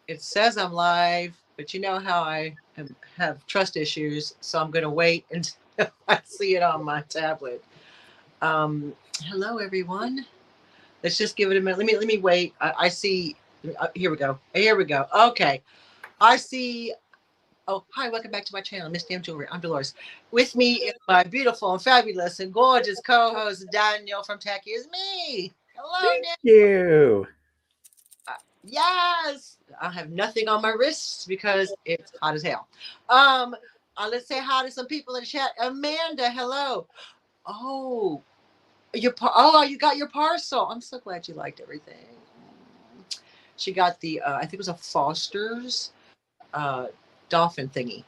It says I'm live, but you know how have trust issues, so I'm going to wait until I see it on my tablet. Um, Hello, everyone. Let's just give it a minute. Let me wait. I see. Here we go. Here we go. Okay, I see. Oh, hi. Welcome back to my channel, Miss Damn Jewelry. I'm Dolores. With me is my beautiful and fabulous and gorgeous co-host Daniel from Techie is me. Hello, Thank Daniel. you. Yes, I have nothing on my wrists because it's hot as hell. Um, let's say hi to some people in the chat. Amanda, hello. Oh, oh, you got your parcel. I'm so glad you liked everything. She got the I think it was a Foster's uh, dolphin thingy,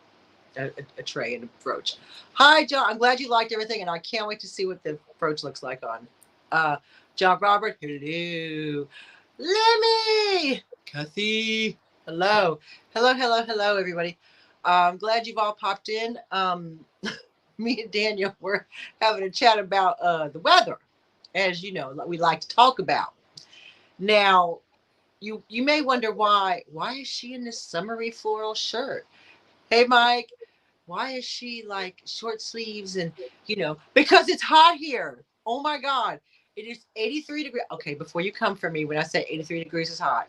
a tray and a brooch. Hi, John. I'm glad you liked everything, and I can't wait to see what the brooch looks like on. Uh, John Robert, hello. Lemmy, Kathy, hello, hello, everybody. I'm glad you've all popped in. Me and Daniel were having a chat about the weather, as you know, we like to talk about. Now, you may wonder why is she in this summery floral shirt? Hey, Mike, why is she like short sleeves and because it's hot here. Oh my God, it is 83 degrees. Okay, before you come for me when I say 83 degrees is hot,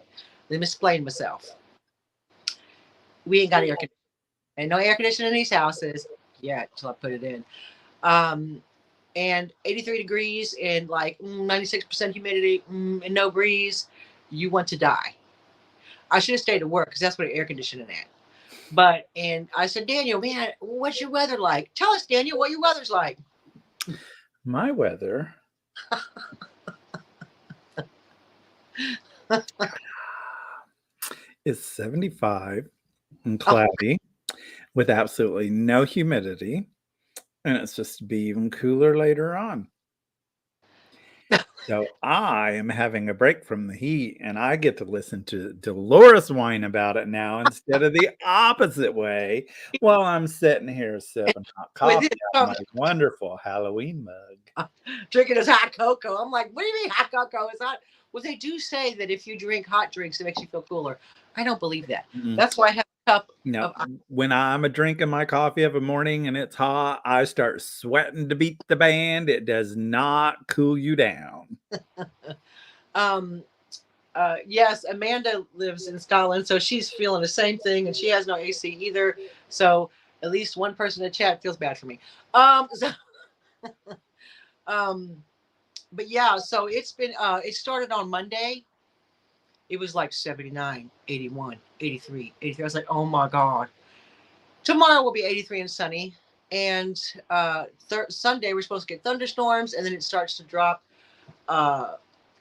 let me explain myself. We ain't got air conditioning, and no air conditioning in these houses yet till I put it in. Um, and 83 degrees and like 96% humidity and no breeze, you want to die. I should have stayed at work because that's what air conditioning at. But and I said, Daniel, man, what's your weather like? Tell us, Daniel, what your weather's like. My weather is 75 and Oh, cloudy with absolutely no humidity. And it's just to be even cooler later on. So I am having a break from the heat and I get to listen to Dolores whine about it now instead of the opposite way while I'm sitting here sipping hot with coffee this out of my wonderful Halloween mug. drinking his hot cocoa. I'm like, what do you mean hot cocoa is hot? Well, they do say that if you drink hot drinks, it makes you feel cooler. I don't believe that. Mm-mm. That's why I have a cup No, of. when I'm a drinking my coffee of a morning and it's hot, I start sweating to beat the band. It does not cool you down. Um, yes, Amanda lives in Scotland, so she's feeling the same thing, and she has no AC either. So at least one person in the chat feels bad for me. So, um, but yeah, so it's been it started on Monday. It was like 79, 81, 83, 83. I was like, oh my God. Tomorrow will be 83 and sunny. And Sunday, we're supposed to get thunderstorms, and then it starts to drop. Uh,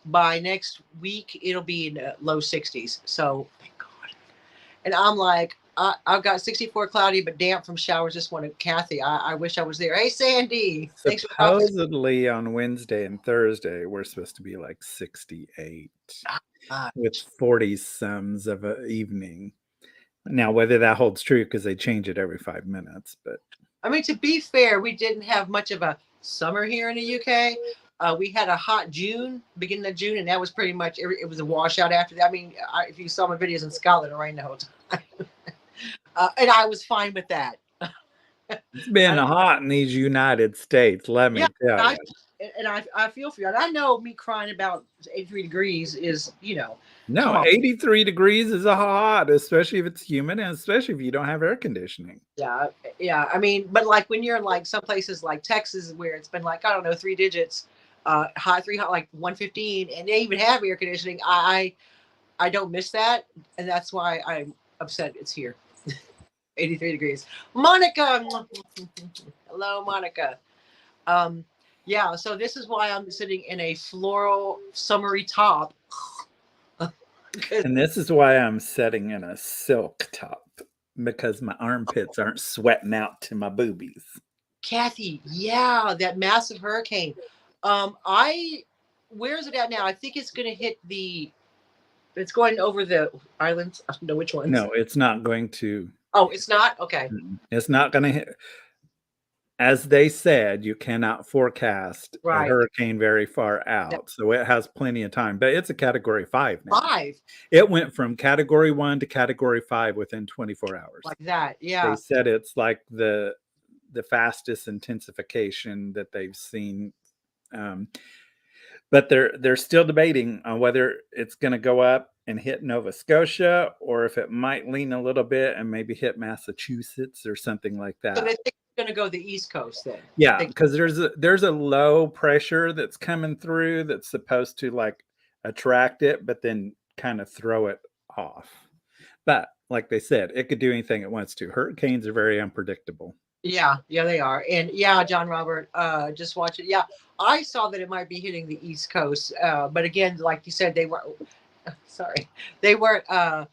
by next week, it'll be in the low 60s. So, thank God. And I'm like, I've got 64 cloudy, but damp from showers this morning. Kathy, I wish I was there. Hey, Sandy. Thanks for dropping. Supposedly on Wednesday and Thursday, we're supposed to be like 68 Uh, with 40 sums of an evening. Now, whether that holds true because they change it every 5 minutes, but I mean, to be fair, we didn't have much of a summer here in the UK. We had a hot June, beginning of June, and that was pretty much it was a washout after that. I mean, if you saw my videos in Scotland, it rained the whole time, and I was fine with that. it's been I, hot in these United States, let yeah, me tell I you. and I feel for you. And I know me crying about 83 degrees is come No, on. 83 degrees is a hot, especially if it's humid and especially if you don't have air conditioning. Yeah, yeah. I mean, but like when you're in like some places like Texas where it's been like I don't know 3 digits, hot three hot like 115, and they even have air conditioning. I don't miss that, and that's why I'm upset it's here. 83 degrees. Monica, hello, Monica. Um, yeah. So this is why I'm sitting in a floral summery top. And this is why I'm sitting in a silk top because my armpits aren't sweating out to my boobies. Kathy, yeah, that massive hurricane. I where's it at now? I think it's going to hit the. It's going over the islands. I don't know which ones. No, it's not going to. Oh, it's not. Okay. It's not going to hit. as they said, you cannot forecast a Right. hurricane very far That out, so it has plenty of time, but it's a Category 5 now. 5 It went from Category 1 to Category 5 within 24 hours. like that. They Yeah. said it's like the fastest intensification that they've seen, um, but they're still debating on whether it's gonna go up and hit Nova Scotia or if it might lean a little bit and maybe hit Massachusetts or something like So that. they think it's gonna go the East Coast then. Yeah, They because there's a low pressure that's coming through that's supposed to, like, attract it, but then kinda throw it off. But, like they said, it could do anything it wants to. Hurricanes are very unpredictable. Yeah, yeah, they are. And yeah, John Robert, just watch it. Yeah, I saw that it might be hitting the East Coast. But again, like you said, they were sorry, they weren't uh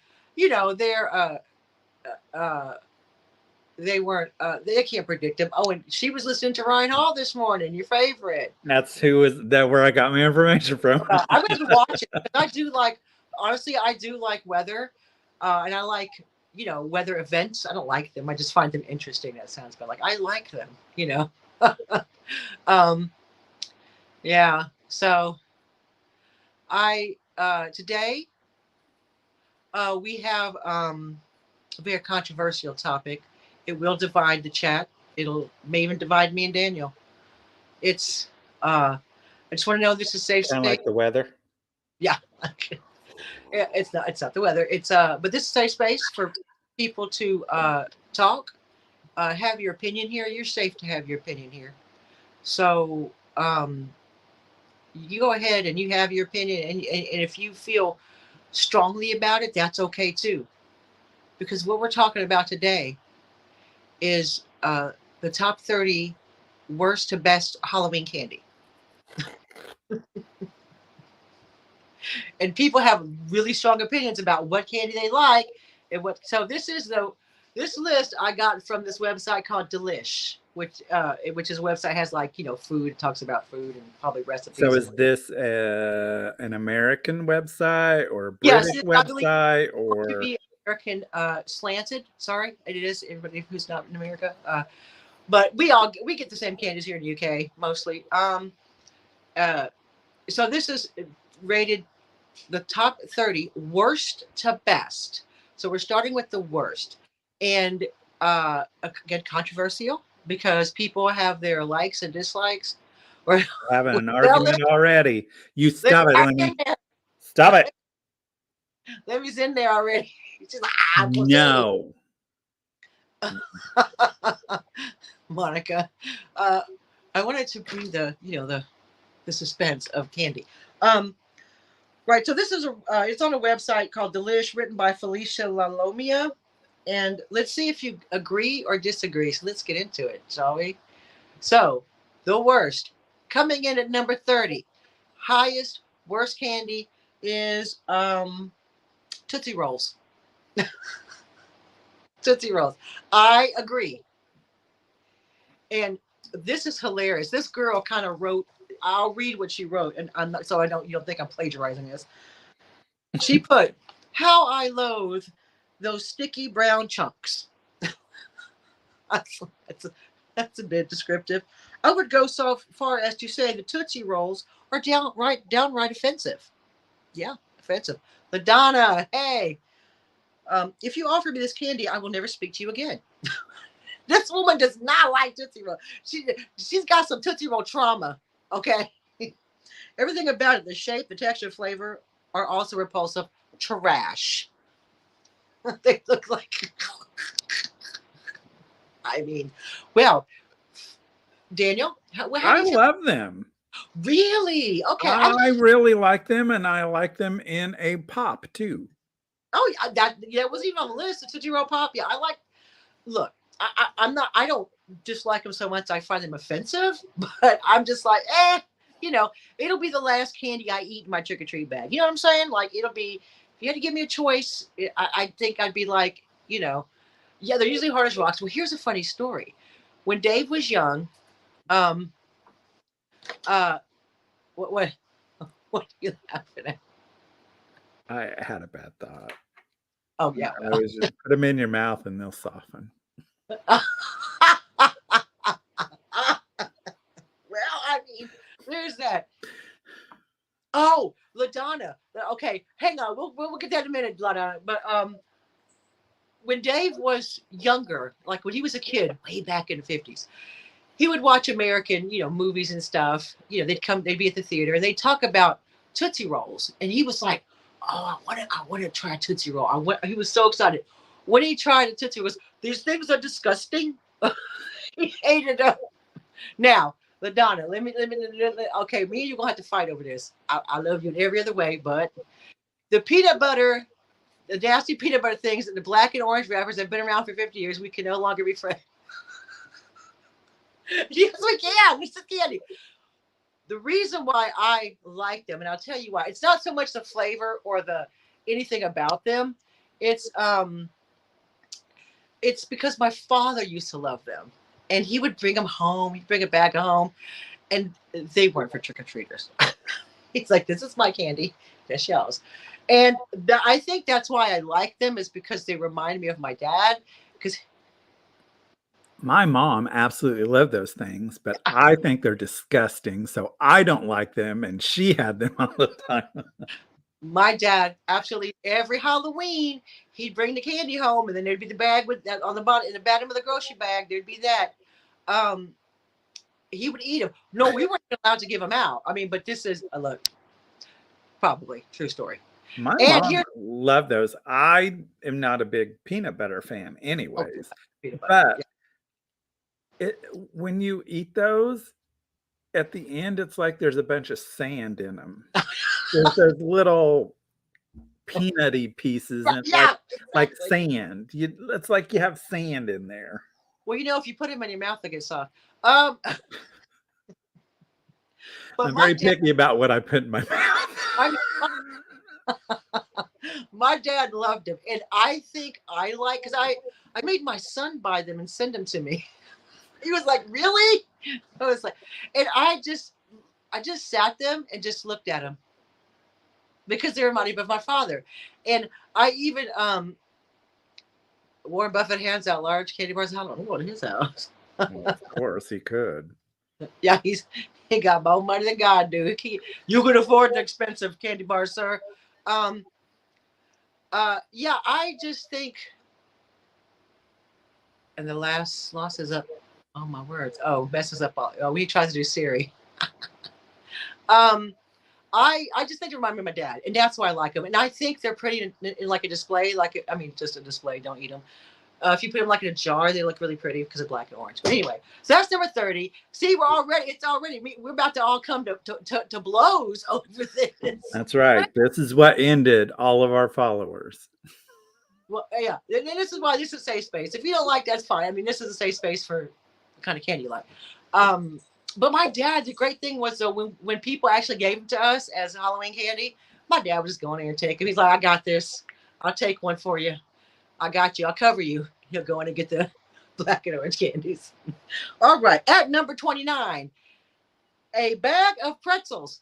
they weren't they can't predict them. Oh, and she was listening to Ryan Hall this morning, your favorite. That's where I got my information from. I'm gonna have to watch it because I do like, honestly, I do like weather, and I like weather events. I don't like them. I just find them interesting. That sounds bad. Like I like them. um, yeah. So I today we have a very controversial topic. It will divide the chat. It'll may even divide me and Daniel. It's I just want to know this is safe Kinda space. like the weather. Yeah. Yeah, it's not the weather. It's but this is safe space for people to talk, have your opinion here. You're safe to have your opinion here. So you go ahead and you have your opinion, and if you feel strongly about it, that's okay too. Because what we're talking about today is the top 30 worst to best Halloween candy. And people have really strong opinions about what candy they like and what. So this list I got from this website called Delish, which is a website has like food. It talks about food and probably recipes. So is this an American website or a Yes, British I believe website to or be American slanted. Sorry, it is everybody who's not in America. But we get the same candies here in the UK mostly. So this is rated the top 30 worst to best. So we're starting with the worst. And again, controversial because people have their likes and dislikes. Or having an well, argument already? You let stop it, Lenny. Stop it. Levy's in there already. She's like, No. Monica, I wanted to bring the suspense of candy. Right. So this is it's on a website called Delish, written by Felicia Lalomia. And let's see if you agree or disagree. So let's get into it, shall we? So the worst, coming in at number 30, highest worst candy is Tootsie Rolls. Tootsie Rolls. I agree. And this is hilarious. This girl kind of wrote. I'll read what she wrote, and I'm not, so you don't think I'm plagiarizing this. She put, "How I loathe those sticky brown chunks." That's a bit descriptive. I would go so far as to say the Tootsie Rolls are downright offensive. Yeah, offensive. LaDonna, hey, if you offer me this candy, I will never speak to you again. This woman does not like Tootsie Roll. She's got some Tootsie Roll trauma. Okay, everything about it, the shape, the texture, flavor, are also repulsive. Trash. They look like. I mean, well, Daniel, how I do you love them. really? Okay, I really like them, and I like them in a pop too. oh, that wasn't even on the list. The Tootsie Roll Pop. Yeah, I like. Look, I'm not. I don't dislike them so much. I find them offensive, but I'm just like, it'll be the last candy I eat in my trick or treat bag. You know what I'm saying? Like, it'll be. If you had to give me a choice, I think I'd be like, yeah, they're usually hard as rocks. Well, here's a funny story. When Dave was young, what what are you laughing at? I had a bad thought. Oh yeah. I always just put them in your mouth and they'll soften. Oh, LaDonna. Okay, hang on. We'll get that in a minute, LaDonna. But when Dave was younger, like when he was a kid, way back in the 50s, he would watch American, movies and stuff. They'd be at the theater and they'd talk about Tootsie Rolls. And he was like, oh, I want to try a Tootsie Roll. He was so excited. When he tried a Tootsie Rolls, these things are disgusting. He hated them. Now, LaDonna, okay, me and you gonna have to fight over this. I love you in every other way, but the peanut butter, the nasty peanut butter things, and the black and orange wrappers have been around for 50 years. We can no longer be friends. Yes, we can. It's a candy. The reason why I like them, and I'll tell you why, it's not so much the flavor or the anything about them. It's because my father used to love them. And he would bring them home. He'd bring it back home. And they weren't for trick-or-treaters. He's like, this is my candy. That's yours. And I think that's why I like them, is because they remind me of my dad. Because My mom absolutely loved those things, but I think they're disgusting, so I don't like them, and she had them all the time. my dad, absolutely every Halloween, he'd bring the candy home, and then there'd be the bag with that on the bottom, in the bottom of the grocery bag, there'd be that. Um, he would eat them. No, we weren't allowed to give them out. I mean, but this is a look, probably true story. My And mom here, loved those. I am not a big peanut butter fan oh, anyways, peanut butter. but Yeah. when you eat those, at the end, it's like there's a bunch of sand in them. There's those little peanutty pieces, and it's Yeah, like exactly. sand. It's like you have sand in there. Well, if you put them in your mouth, they get soft. Um, but I'm my very dad, picky about what I put in my I mouth. my dad loved them, and I think because I made my son buy them and send them to me. He was like, "Really?" I was like, and I just sat them and just looked at them because they reminded me of my father, and I even Warren Buffett hands out large candy bars. I don't know what his house. Well, of course he could. Yeah, he got more money than God do. You could afford the expensive candy bars, sir. Um, yeah, I just think, and the last loss is up. Oh my words! Oh, messes up all. Oh, he tries to do Siri. Um, I just think they remind me of my dad, and that's why I like them. And I think they're pretty in like a display. I mean, just a display. Don't eat them. If you put them like in a jar, they look really pretty because of black and orange. But anyway, so that's number 30. See, we're about to all come to blows over this. That's right. This is what ended all of our followers. Well, yeah, and this is why this is a safe space. If you don't like, that's fine. I mean, this is a safe space for the kind of candy you like. Um, but my dad, the great thing was though, when people actually gave them to us as Halloween candy, my dad would just go in there and take them. He's like, I got this. I'll take one for you. I got you. I'll cover you. He'll go in and get the black and orange candies. All right. At number 29, a bag of pretzels.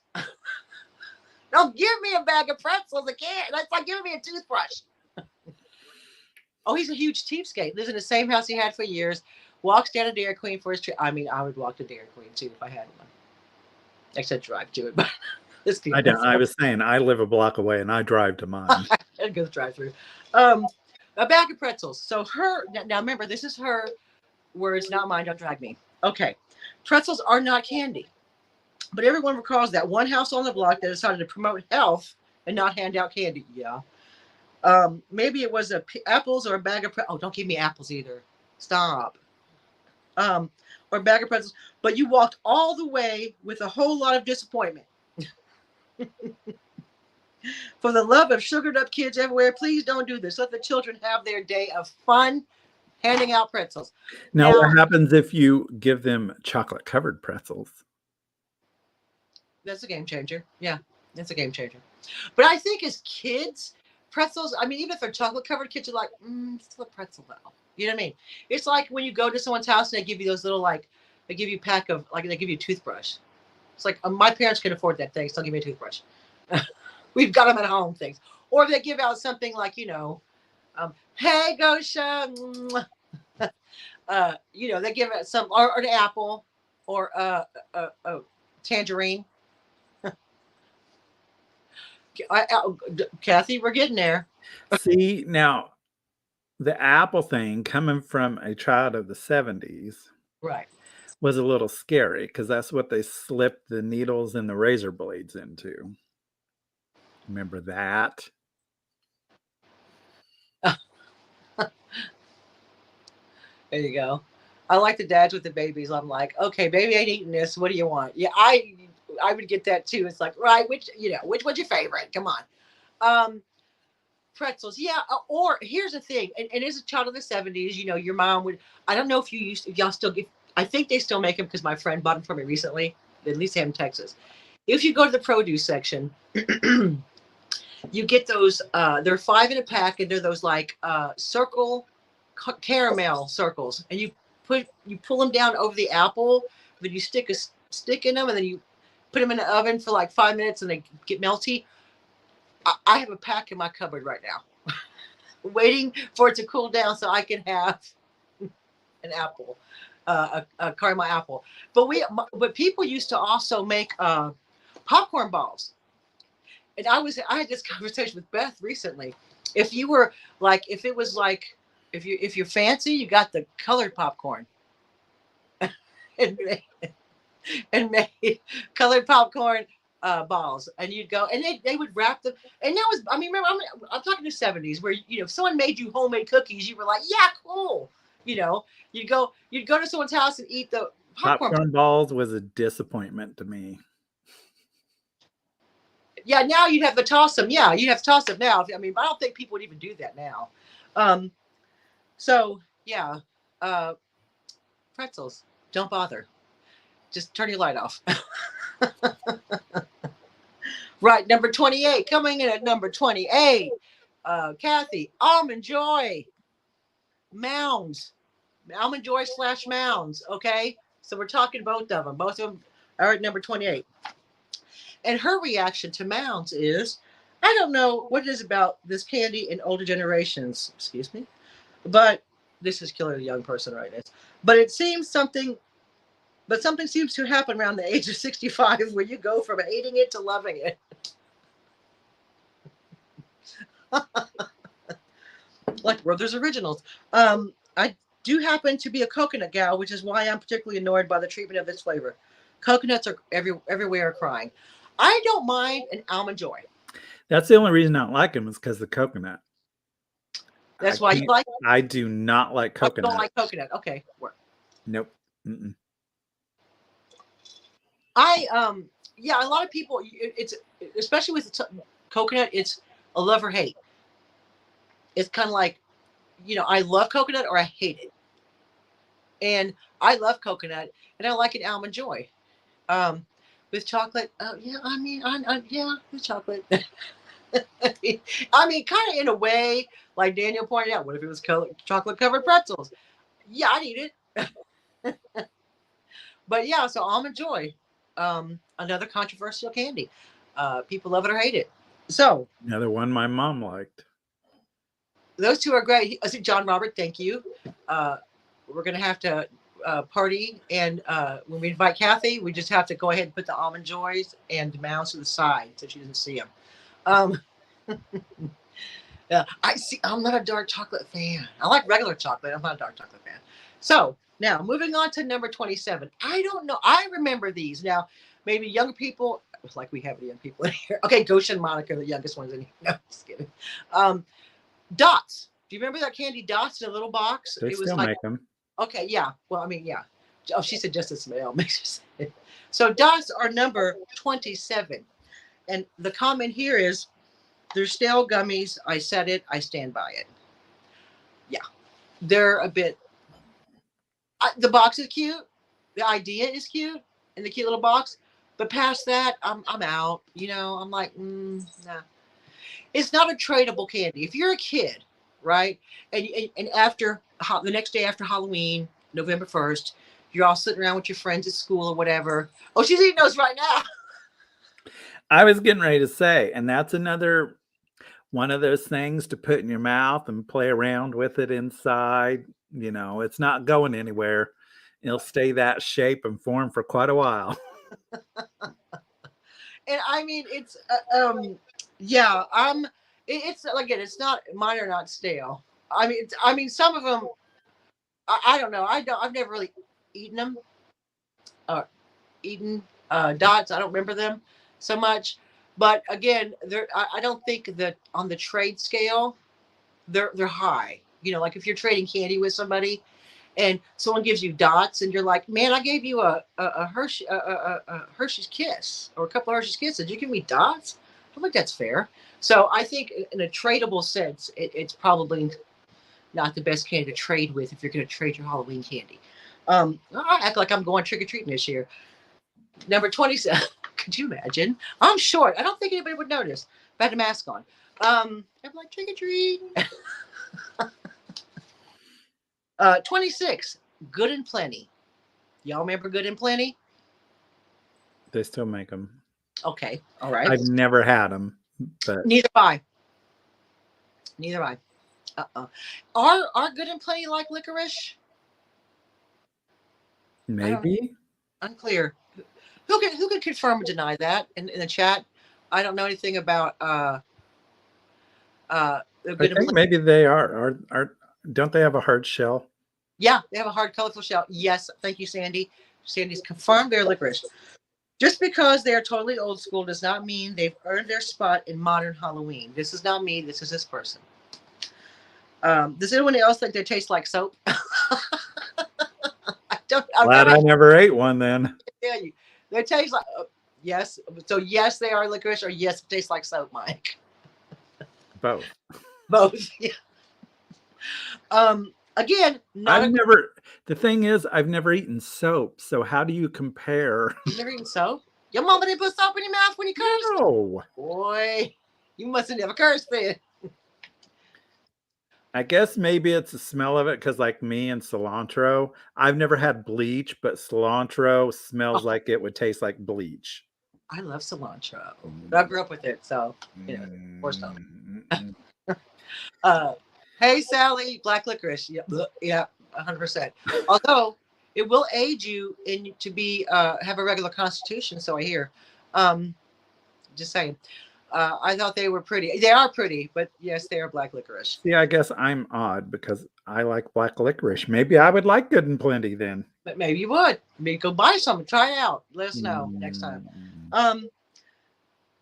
Don't give me a bag of pretzels again. That's like giving me a toothbrush. Oh, he's a huge cheapskate. Lives in the same house he had for years. Walks down to Dairy Queen for his trip. I mean, I would walk to Dairy Queen too if I had one. Except drive to it, but let's be I don't. honest. I was saying I live a block away and I drive to mine. I'd go drive through. A bag of pretzels. So now remember, this is her words, not mine. Don't drag me. Okay. Pretzels are not candy. But everyone recalls that one house on the block that decided to promote health and not hand out candy. Yeah. Maybe it was apples or a bag of oh, don't give me apples either. Stop. Or a bag of pretzels. But you walked all the way with a whole lot of disappointment. For the love of sugared up kids everywhere, please don't do this. Let the children have their day of fun handing out pretzels. Now, what happens if you give them chocolate covered pretzels? That's a game changer. Yeah, that's a game changer. But I think as kids, pretzels, I mean, even if they're chocolate covered, kids are like, it's still a pretzel though. You know what I mean? It's like when you go to someone's house and they give you those little, they give you a pack of, they give you a toothbrush. It's like, my parents can afford that thing, so they'll give me a toothbrush. We've got them at home things. Or they give out something like, hey, Gosha. They give it or an apple or a tangerine. Kathy, we're getting there. See, now the apple thing coming from a child of the 70s Right. was a little scary because that's what they slipped the needles and the razor blades into. Remember that? There you go. I like the dads with the babies. I'm like, okay, baby ain't eating this. What do you want? Yeah, I would get that too. It's like, right, which one's your favorite? Come on. Um, Pretzels, yeah. Or here's the thing, and as a child of the 70s, your mom would. I don't know if y'all still get. I think they still make them because my friend bought them for me recently. At least they have in Texas. If you go to the produce section, you get those. They're 5 in a pack, and they're those like circle caramel circles, and you pull them down over the apple, then you stick a stick in them, and then you put them in the oven for like 5 minutes, and they get melty. I have a pack in my cupboard right now, waiting for it to cool down so I can have an apple, a caramel apple. But people used to also make popcorn balls, and I had this conversation with Beth recently. If you were like, if it was like, if you're fancy, you got the colored popcorn, and and made colored popcorn balls, and you'd go, and they would wrap them, and that was, I mean, remember, I'm talking to 70s where if someone made you homemade cookies, you were like, yeah, cool, you'd go to someone's house and eat the Popcorn balls was a disappointment to me. Yeah, now you'd have to toss them. Yeah, you'd have to toss them now. I mean, I don't think people would even do that now. So yeah, pretzels, don't bother. Just turn your light off. Right, number 28. Coming in at number 28, Kathy, Almond Joy. Mounds. Almond Joy / Mounds, okay? So we're talking both of them. Both of them are at number 28. And her reaction to Mounds is, I don't know what it is about this candy in older generations, excuse me, but this is killing a young person right now. But something seems to happen around the age of 65 where you go from hating it to loving it. Like Werther's Originals. I do happen to be a coconut gal, which is why I'm particularly annoyed by the treatment of this flavor. Coconuts are everywhere are crying. I don't mind an Almond Joy. That's the only reason I don't like them is because of the coconut. That's why you like them? I do not like coconut. I don't like coconut. Okay. Nope. Mm-mm. Yeah, a lot of people, it's especially with coconut, it's a love or hate. It's kind of like, I love coconut or I hate it. And I love coconut and I like an Almond Joy. With chocolate, yeah, I mean, yeah, with chocolate. I mean, kind of in a way, like Daniel pointed out, what if it was chocolate covered pretzels? Yeah, I'd eat it. But yeah, so Almond Joy, another controversial candy. People love it or hate it. So another one my mom liked. Those two are great. I see John Robert. Thank you. We're gonna have to party, and when we invite Kathy, we just have to go ahead and put the Almond Joys and Mounds to the side so she doesn't see them. Yeah, I'm not a dark chocolate fan. I like regular chocolate. I'm not a dark chocolate fan. So now moving on to number 27. I don't know. I remember these. Now, maybe younger people, like we have young people in here. Okay, Goshen, Monica, the youngest ones in here. No, just kidding. Dots. Do you remember that candy Dots in a little box? They still make them. Okay, yeah. Well, I mean, yeah. Oh, she said just a smell. So Dots are number 27. And the comment here is, they're stale gummies. I said it. I stand by it. Yeah. They're a bit... the box is cute. The idea is cute in the cute little box. But past that, I'm out. I'm like, nah. It's not a tradable candy. If you're a kid, right, and after the next day after Halloween, November 1st, you're all sitting around with your friends at school or whatever. Oh, she's eating those right now. I was getting ready to say, and that's another one of those things to put in your mouth and play around with it inside. It's not going anywhere. It'll stay that shape and form for quite a while. And I mean, it's Yeah. It's again, it's not mine are not stale. I mean, some of them. I don't know. I've never really eaten them. Or eaten dots. I don't remember them so much. But again, I don't think that on the trade scale, they're high. You know, like if you're trading candy with somebody and someone gives you dots and you're like, man, I gave you a Hershey's Kiss or a couple of Hershey's Kisses. Did you give me dots? I don't think that's fair. So I think in a tradable sense, it's probably not the best candy to trade with if you're going to trade your Halloween candy. I act like I'm going trick or treating this year. Number 27. Could you imagine? I'm short. I don't think anybody would notice. If I had a mask on. I'm like trick or treat. 26. Good and Plenty. Y'all remember Good and Plenty? They still make them. Okay. All right. I've never had them, but Neither have I. Neither have I. Are Good and Plenty like licorice? maybe. Unclear. Who can confirm or deny that in the chat? I don't know anything about I think maybe they are. Don't they have a hard shell? Yeah, they have a hard, colorful shell. Yes, thank you, Sandy. Sandy's confirmed they're licorice. Just because they are totally old school does not mean they've earned their spot in modern Halloween. This is not me. This is this person. Does anyone else think they taste like soap? Glad I never ate one then. Tell you, they taste like yes. So yes, they are licorice, or yes, it tastes like soap, Mike. Both. Both. Yeah. Again, the thing is, I've never eaten soap. So how do you compare? You've never eaten soap? Your mama didn't put soap in your mouth when you cursed? No. Boy, you must have never cursed then. I guess maybe it's the smell of it because, like me and cilantro, I've never had bleach, but cilantro smells like it would taste like bleach. I love cilantro. I grew up with it, so you know, forced on. Hey, Sally, black licorice. Yeah, 100%. Although it will aid you in to be have a regular constitution. So I hear. Just saying. I thought they were pretty. They are pretty, but yes, they are black licorice. Yeah, I guess I'm odd because I like black licorice. Maybe I would like Good and Plenty then. But maybe you would. Maybe go buy some, try it out. Let us know next time.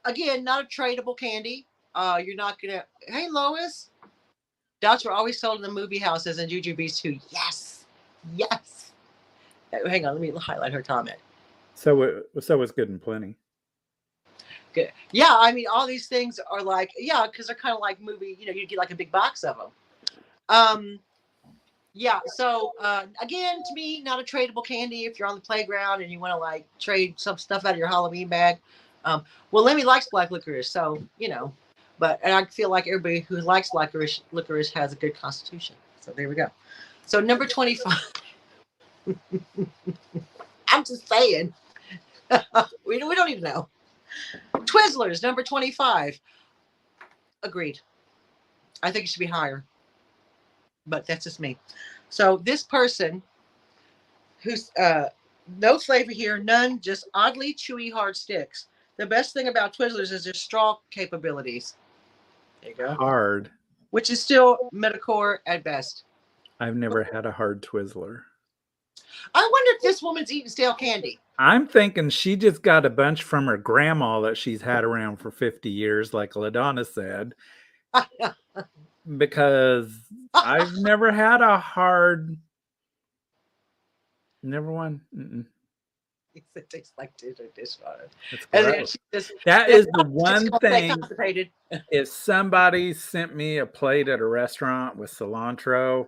Again, not a tradable candy. You're not gonna. Hey, Lois. Dots were always sold in the movie houses and jujubes too. Yes, yes. Hang on, let me highlight her comment. So was Good and Plenty. Good. Yeah, I mean, all these things are like, yeah, because they're kind of like movie. You know, you get like a big box of them. Yeah. So again, to me, not a tradable candy. If you're on the playground and you want to like trade some stuff out of your Halloween bag. Well, Lemmy likes black licorice, so you know. And I feel like everybody who likes licorice has a good constitution. So there we go. So number 25. I'm just saying. we don't even know. Twizzlers, number 25. Agreed. I think it should be higher. But that's just me. So this person who's no flavor here, none, just oddly chewy hard sticks. The best thing about Twizzlers is their straw capabilities. There you go. Hard. Which is still Metacore at best. I've never had a hard Twizzler. I wonder if this woman's eating stale candy. I'm thinking she just got a bunch from her grandma that she's had around for 50 years, like LaDonna said. Because I've never had a hard. Never one. It tastes like dishwater. That is the one thing. If somebody sent me a plate at a restaurant with cilantro,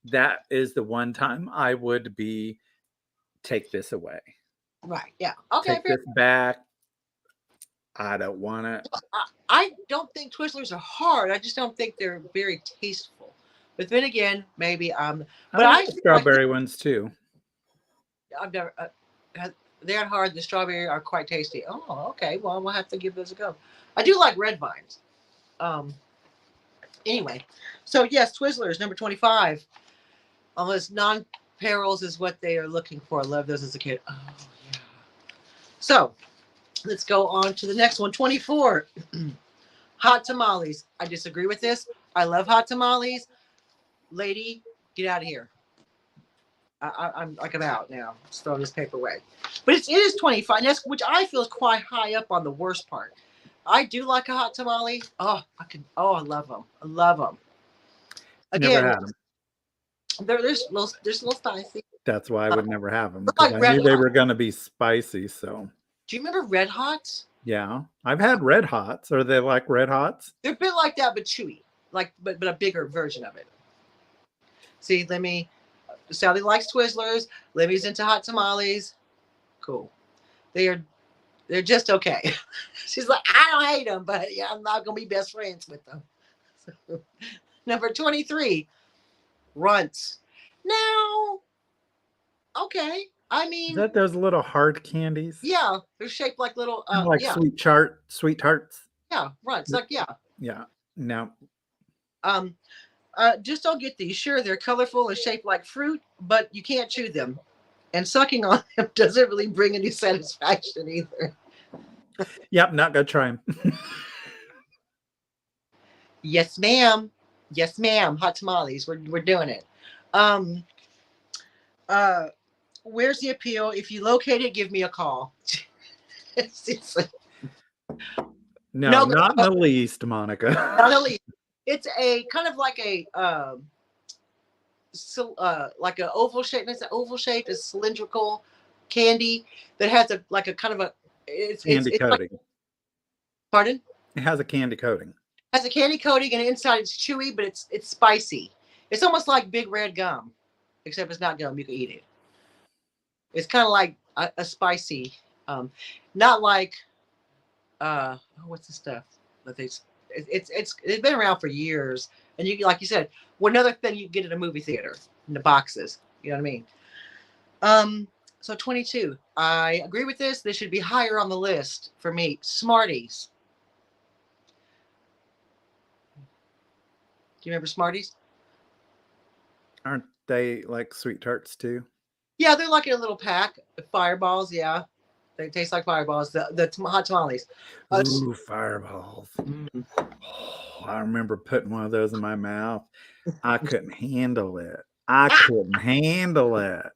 that is the one time I would take this away. Right. Yeah. Okay. Take this back. I don't want it. I don't think Twizzlers are hard. I just don't think they're very tasteful. But then again, maybe but I like strawberry ones too. I've never. They aren't hard. The strawberry are quite tasty. Oh, okay. Well, we'll have to give those a go. I do like red vines. Anyway, so yes, Twizzlers number 25. Almost non-perils is what they are looking for. I love those as a kid. Oh yeah. So let's go on to the next one. 24. Hot tamales. I disagree with this. I love hot tamales. Lady, get out of here. I'm like, I'm out now. Just throw this paper away. But it is 25, and that's, which I feel is quite high up on the worst part. I do like a hot tamale. Oh, I can. Oh, I love them. I love them. Never Again, had them. there's a little spicy. That's why I would never have them, Look because like I Red knew they Hot. were going to be spicy. So Do you remember Red Hots? yeah, I've had Red Hots. Are they like Red Hots? They're a bit like that, but chewy, like but a bigger version of it. See, Sally likes Twizzlers. Lemmy's into hot tamales. Cool. They're just okay. She's like, I don't hate them, but yeah, I'm not gonna be best friends with them. So, number 23, runts. Now, okay. I Is mean, that those little hard candies? yeah, they're shaped like little Kinda like yeah, sweet tarts. yeah, runts. Like, yeah. Yeah. No. Um just don't get these. Sure, they're colorful and shaped like fruit, but you can't chew them. And sucking on them doesn't really bring any satisfaction either. Yep. Not gonna try them. Yes, ma'am. Yes, ma'am. Hot tamales. We're doing it. Um where's the appeal? If you locate it, give me a call. it's No, no, not in the least, Monica. not at least. It's a kind of like a like an oval shape. It's an oval shape. It's cylindrical candy that has a like a kind of a Candy it's coating. like, pardon? It has a candy coating. Has a candy coating and inside it's chewy, but it's spicy. It's almost like big red gum, except it's not gum. You can eat it. It's kind of like a spicy, not like what's the stuff that they. It's been around for years, and you like you said, another thing you get at a movie theater in the boxes. You know what I mean? So 22. I agree with this. This should be higher on the list for me. Smarties. Do you remember Smarties? Aren't they like sweet tarts too? Yeah, they're like in a little pack. Fireballs, yeah. They taste like fireballs. The hot tamales. Ooh, fireballs. Mm. Oh, I remember putting one of those in my mouth. I couldn't handle it. I couldn't handle it.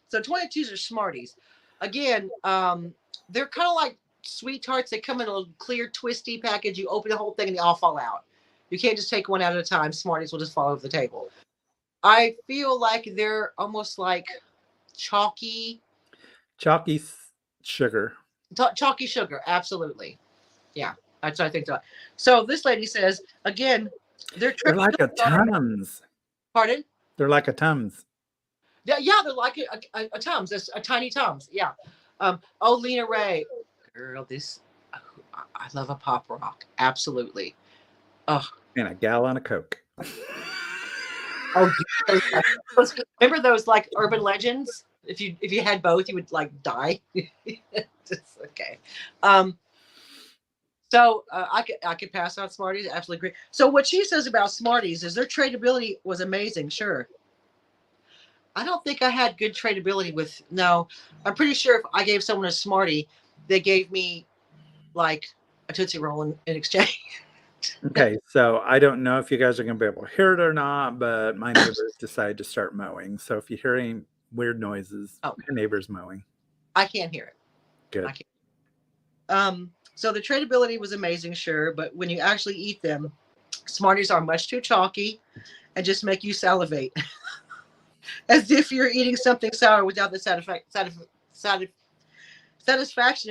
So 22s are Smarties. Again, they're kind of like sweet tarts. They come in a clear, twisty package. You open the whole thing and they all fall out. You can't just take one out at a time. Smarties will just fall over the table. I feel like they're almost like chalky Sugar. Chalky sugar, absolutely. Yeah, that's what I think. So this lady says again, They're like a Tums. Pardon? They're like a Tums. Yeah, they're like a Tums. That's a tiny Tums. Yeah. Oh, Lena Ray, girl, I love a pop rock. Absolutely. Oh, And a gallon of Coke. oh, remember those like urban legends? If you had both, you would like die. Okay. So I could pass on Smarties. Absolutely agree. So what she says about Smarties is their tradability was amazing. Sure. I don't think I had good tradability with. No, I'm pretty sure if I gave someone a Smartie, they gave me like a Tootsie Roll in exchange. Okay, so I don't know if you guys are going to be able to hear it or not, but my neighbors decided to start mowing. So if you hear any weird noises, your neighbor's mowing. I can't hear it. Good. I can't. So the tradability was amazing, sure, but when you actually eat them, Smarties are much too chalky and just make you salivate. As if you're eating something sour without the satisfaction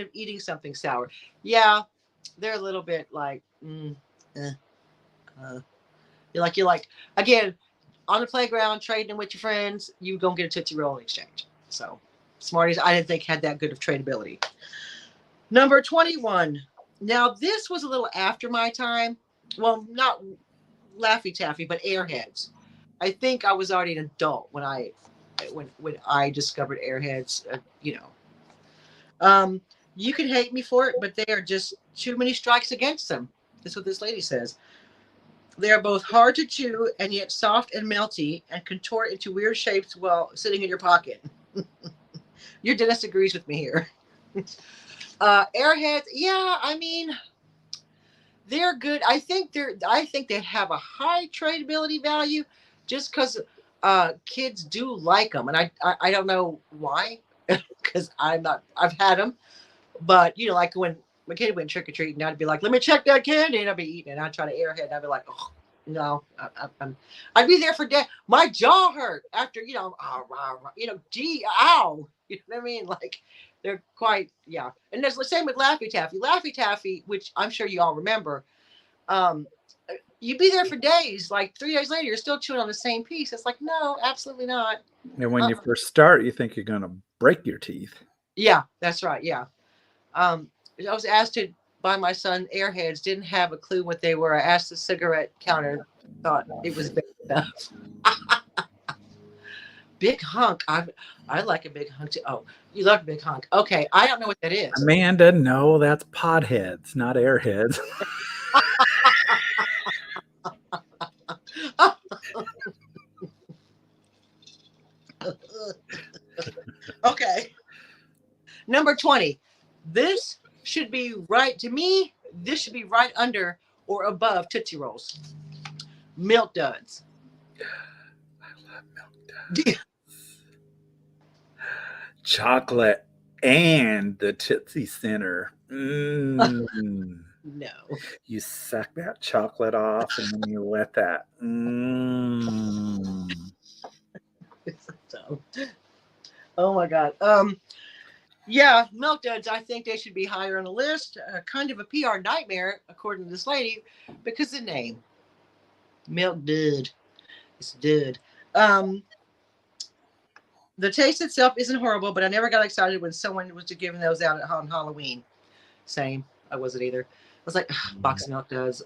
of eating something sour. Yeah, they're a little bit like, you're like, again, on the playground, trading with your friends, you gonna get a Tootsie Roll in exchange. So Smarties, I didn't think had that good of tradability. Number 21. Now this was a little after my time. Well, not Laffy Taffy, but Airheads. I think I was already an adult when I discovered Airheads. You can hate me for it, but they are just too many strikes against them. That's what this lady says. They are both hard to chew and yet soft and melty and contort into weird shapes while sitting in your pocket. Your dentist agrees with me here. Airheads, yeah, I mean, they're good. I think they have a high tradability value just because kids do like them, and I don't know why, because I've had them, but like when my kid went trick or treating, I'd be like, let me check that candy, and I'd be eating it, and I'd try to airhead, and I'd be like, oh no, I'd be there for day. My jaw hurt after gee, ow, you know what I mean? Like they're quite, yeah. And there's the same with Laffy Taffy. Laffy Taffy, which I'm sure you all remember, um, you'd be there for days. Like 3 days later, you're still chewing on the same piece. It's like, no, absolutely not. And when you Uh, first start, you think you're going to break your teeth. yeah, that's right. Yeah. I was asked to buy my son Airheads. Didn't have a clue what they were. I asked the cigarette counter. Thought it was big enough. Big hunk. I like a big hunk too. Oh, you love a big hunk. Okay, I don't know what that is. Amanda, no, that's podheads, not airheads. Okay. Number 20. This should be right to me. This should be right under or above Tootsie Rolls. Milk Duds. I love milk duds. Chocolate and the Tootsie Center. Mm. No. You suck that chocolate off and then you let that. Mm. So, oh my God. Yeah, Milk Duds. I think they should be higher on the list. Kind of a PR nightmare, according to this lady, because the name, Milk Dud. It's Dud. The taste itself isn't horrible, but I never got excited when someone was giving those out on Halloween. Same. I wasn't either. I was like, box of Milk Duds.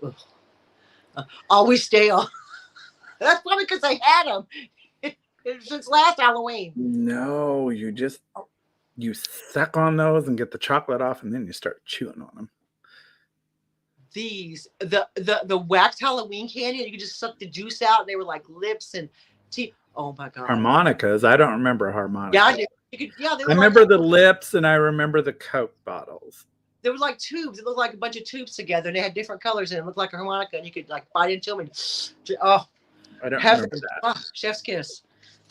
Always stale. That's probably because I had them since last Halloween. No, you suck on those and get the chocolate off, and then you start chewing on them. These the waxed Halloween candy, you could just suck the juice out, and they were like lips and teeth. Oh my God. Harmonicas. I don't remember harmonicas. Yeah, I do. You could, yeah, they I were remember like, the lips, and I remember the Coke bottles. they were like tubes. It looked like a bunch of tubes together, and they had different colors, and it looked like a harmonica, and you could like bite into them and oh, I don't heaven. remember that. Oh, chef's kiss.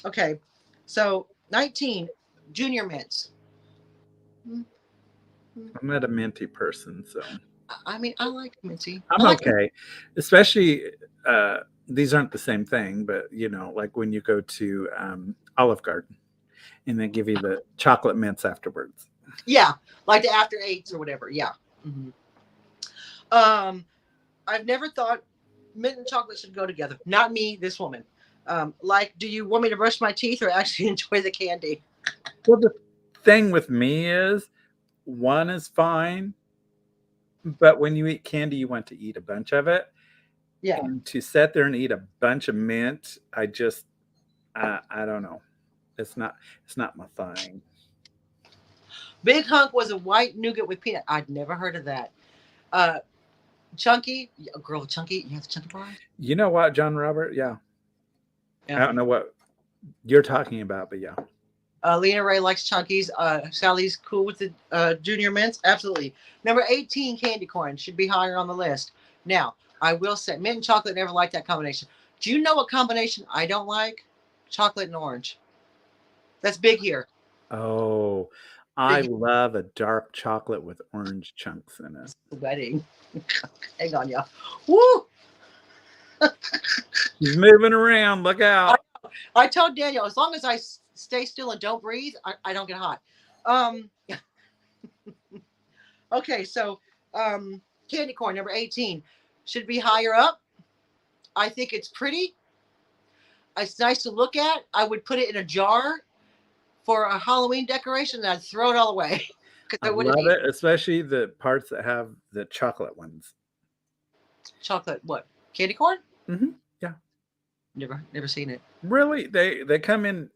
Okay, so 19 Junior Mints. I'm not a minty person, so I mean, I like minty. I'm I like okay. Especially these aren't the same thing, but like when you go to Olive Garden and they give you the chocolate mints afterwards. Yeah, like the after eights or whatever. Yeah. Mm-hmm. I've never thought mint and chocolate should go together. Not me, this woman. Do you want me to brush my teeth or actually enjoy the candy? Well, the thing with me is one is fine, but when you eat candy, you want to eat a bunch of it. Yeah. And to sit there and eat a bunch of mint, I don't know. It's not my thing. Big Hunk was a white nougat with peanut. I'd never heard of that. Chunky, girl, Chunky. You have the Chunky bar? You know what, John Robert? Yeah. Yeah. I don't know what you're talking about, but yeah. Lena Ray likes Chunkies. Sally's cool with the Junior Mints. Absolutely. Number 18, candy corn should be higher on the list. Now, I will say, mint and chocolate, never liked that combination. Do you know what combination I don't like? Chocolate and orange. That's big here. Oh, I love a dark chocolate with orange chunks in it. Sweating. Hang on, y'all. Woo! He's moving around. Look out. I told Daniel, as long as I stay still and don't breathe, I don't get hot. Okay, so candy corn, number 18, should be higher up. I think it's pretty. It's nice to look at. I would put it in a jar for a Halloween decoration, and I'd throw it all away. I love it, especially the parts that have the chocolate ones. Chocolate, what? Candy corn? Mm-hmm. Yeah. Never seen it. Really? They come in.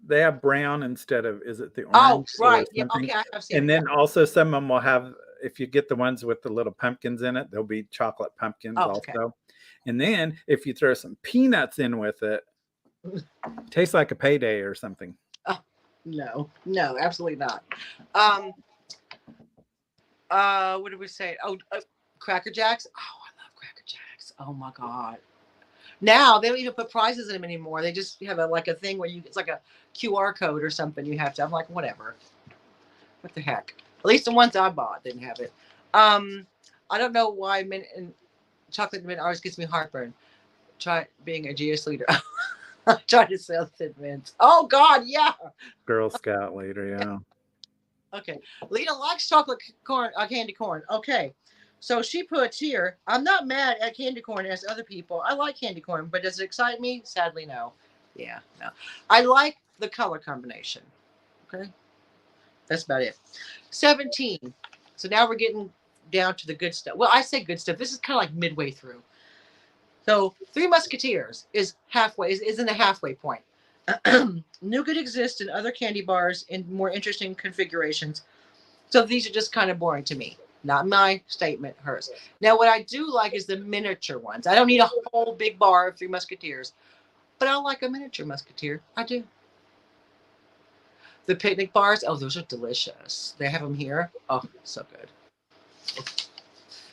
They have brown instead of, is it the orange? Oh, right. Yeah. Okay, I have seen and it. And then also some of them will have, if you get the ones with the little pumpkins in it, there'll be chocolate pumpkins also. Okay. And then if you throw some peanuts in with it, tastes like a payday or something. No, absolutely not. What did we say? Cracker Jacks. Oh, I love Cracker Jacks. Oh my God. Now they don't even put prizes in them anymore. They just have a thing where it's like a QR code or something you have to. I'm like, whatever. What the heck? At least the ones I bought didn't have it. I don't know why mint and chocolate mint always gives me heartburn. Try being a GS leader. I'm trying to sell Thin Mints. Oh God, yeah. Girl Scout leader, yeah. Okay. Lena likes chocolate corn, candy corn. Okay. So she puts here, I'm not mad at candy corn as other people. I like candy corn, but does it excite me? Sadly, no. Yeah, no. I like the color combination. Okay. That's about it. 17. So now we're getting down to the good stuff. Well, I say good stuff. This is kind of like midway through. So Three Musketeers is halfway, is in the halfway point. Nougat exists in other candy bars in more interesting configurations. So these are just kind of boring to me. Not my statement, hers. Now, what I do like is the miniature ones. I don't need a whole big bar of Three Musketeers, but I like a miniature Musketeer. I do. The picnic bars, oh, those are delicious. They have them here. Oh, so good.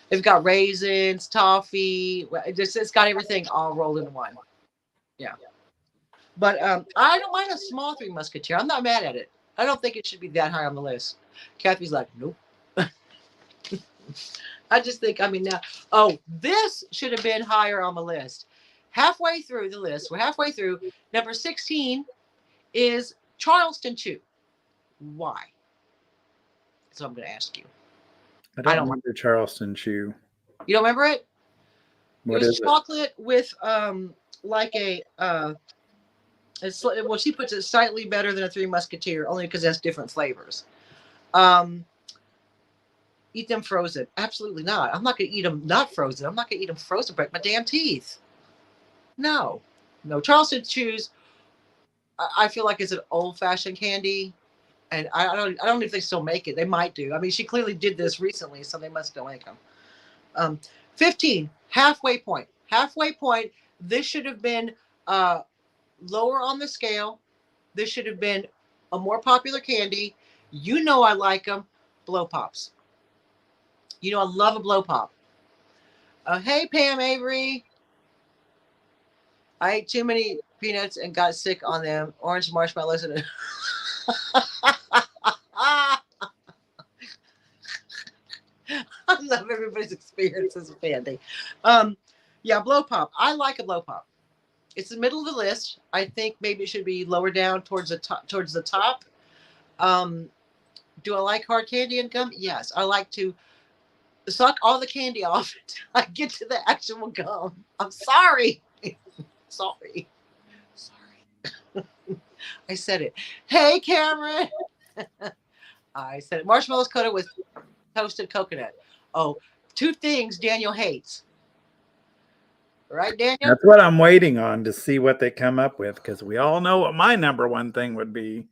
They've got raisins, toffee. It's got everything all rolled in one. Yeah. But I don't mind a small Three Musketeer. I'm not mad at it. I don't think it should be that high on the list. Kathy's like, nope. I just think, now, this should have been higher on the list. Halfway through the list, we're halfway through. Number 16 is Charleston Chew. Why? So I'm going to ask you. I don't remember Charleston Chew. You don't remember it? What it was is chocolate with like a well, she puts it slightly better than a Three Musketeer, only because it has different flavors. Eat them frozen? Absolutely not. I'm not going to eat them not frozen. I'm not going to eat them frozen. Break my damn teeth. No. Charleston Chews, I feel like it's an old-fashioned candy, and I don't know if they still make it. They might do. She clearly did this recently, so they must still make them. 15, halfway point. Halfway point. This should have been lower on the scale. This should have been a more popular candy. I like them. Blow Pops. I love a Blow Pop. Hey, Pam Avery. I ate too many peanuts and got sick on them. Orange marshmallows and I love everybody's experiences with candy. Yeah, Blow Pop. I like a Blow Pop. It's the middle of the list. I think maybe it should be lower down towards the top. Do I like hard candy and gum? Yes. I like to suck all the candy off until I get to the actual gum. I'm sorry. Sorry. I said it. Hey, Cameron. I said it. Marshmallows coated with toasted coconut. Oh, two things Daniel hates. Right, Daniel? That's what I'm waiting on to see what they come up with, because we all know what my number one thing would be.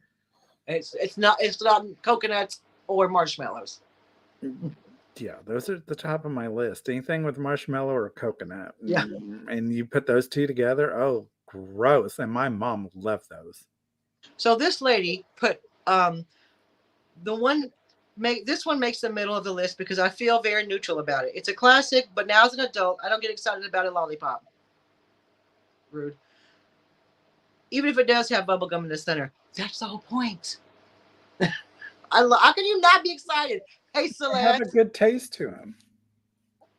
It's not coconuts or marshmallows. Yeah, those are the top of my list. Anything with marshmallow or coconut. Yeah. And you put those two together, oh, gross. And my mom loved those. So this lady put this one makes the middle of the list because I feel very neutral about it. It's a classic, but now as an adult, I don't get excited about a lollipop. Rude. Even if it does have bubble gum in the center, that's the whole point. How can you not be excited? Hey, Celeste. They have a good taste to them.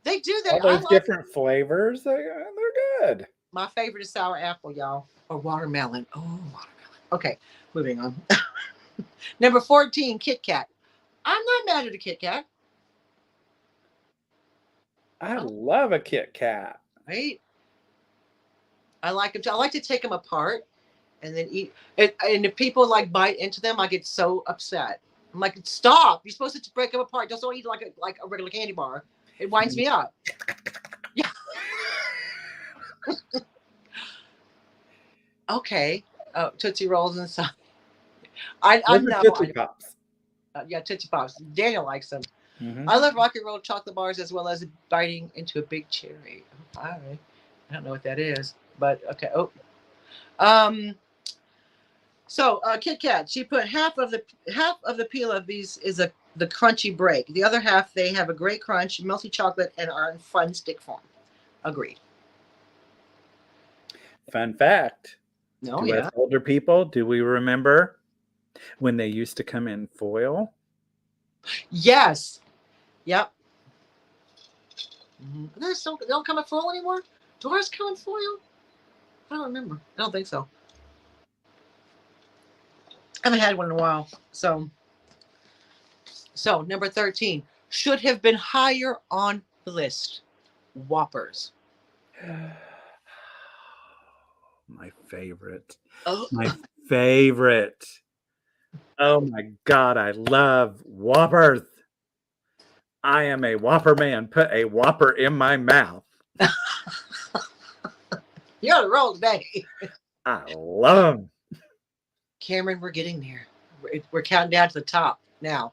They do. All those different flavors, they're good. My favorite is sour apple, y'all, or watermelon. Oh, watermelon. Okay, moving on. Number 14, Kit Kat. I'm not mad at a Kit Kat. I love a Kit Kat. Right? I like them. I like to take them apart and then eat. And if people bite into them, I get so upset. I'm like, stop! You're supposed to break them apart. Just don't eat like a regular candy bar. It winds me up. Yeah. Okay. Oh, Tootsie Rolls and stuff. I'm not Tootsie Pops. Yeah, Tootsie Pops. Daniel likes them. Mm-hmm. I love Rocky Road chocolate bars as well as biting into a big cherry. Oh, all right. I don't know what that is, but okay. Oh. So Kit Kat, she put half of the peel of these is a the crunchy break. The other half, they have a great crunch, melty chocolate, and are in fun stick form. Agreed. Fun fact. No, To yeah. us older people, do we remember when they used to come in foil? Yes. Yep. Mm-hmm. They don't come in foil anymore? Do ours come in foil? I don't remember. I don't think so. I haven't had one in a while. So number 13 should have been higher on the list. Whoppers. My favorite. Oh, My favorite. Oh my God, I love Whoppers. I am a Whopper man. Put a Whopper in my mouth. you're on the roll today. I love them. Cameron, we're getting there. We're counting down to the top now.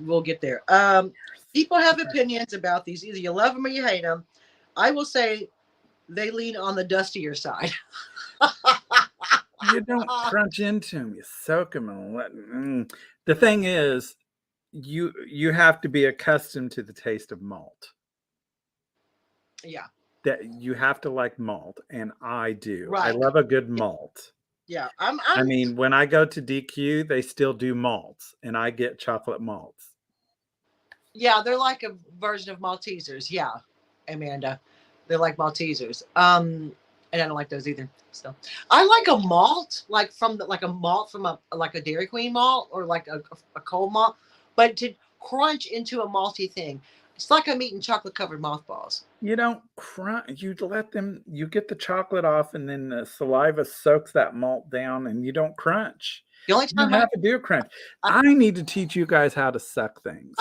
We'll get there. People have opinions about these. Either you love them or you hate them. I will say they lean on the dustier side. You don't crunch into them. You soak them and let. The thing is, you have to be accustomed to the taste of malt. Yeah. That you have to like malt, and I do. I Right. love a good malt. Yeah. I mean, when I go to DQ, they still do malts, and I get chocolate malts. Yeah, they're like a version of Maltesers. Yeah, Amanda. They're like Maltesers. And I don't like those either. So I like a malt, like a malt from a Dairy Queen malt or like a cold malt, but to crunch into a malty thing, it's like I'm eating chocolate covered mothballs. You don't crunch. You let them. You get the chocolate off, and then the saliva soaks that malt down, and you don't crunch. The only You don't time have to do a crunch. I need to teach you guys how to suck things.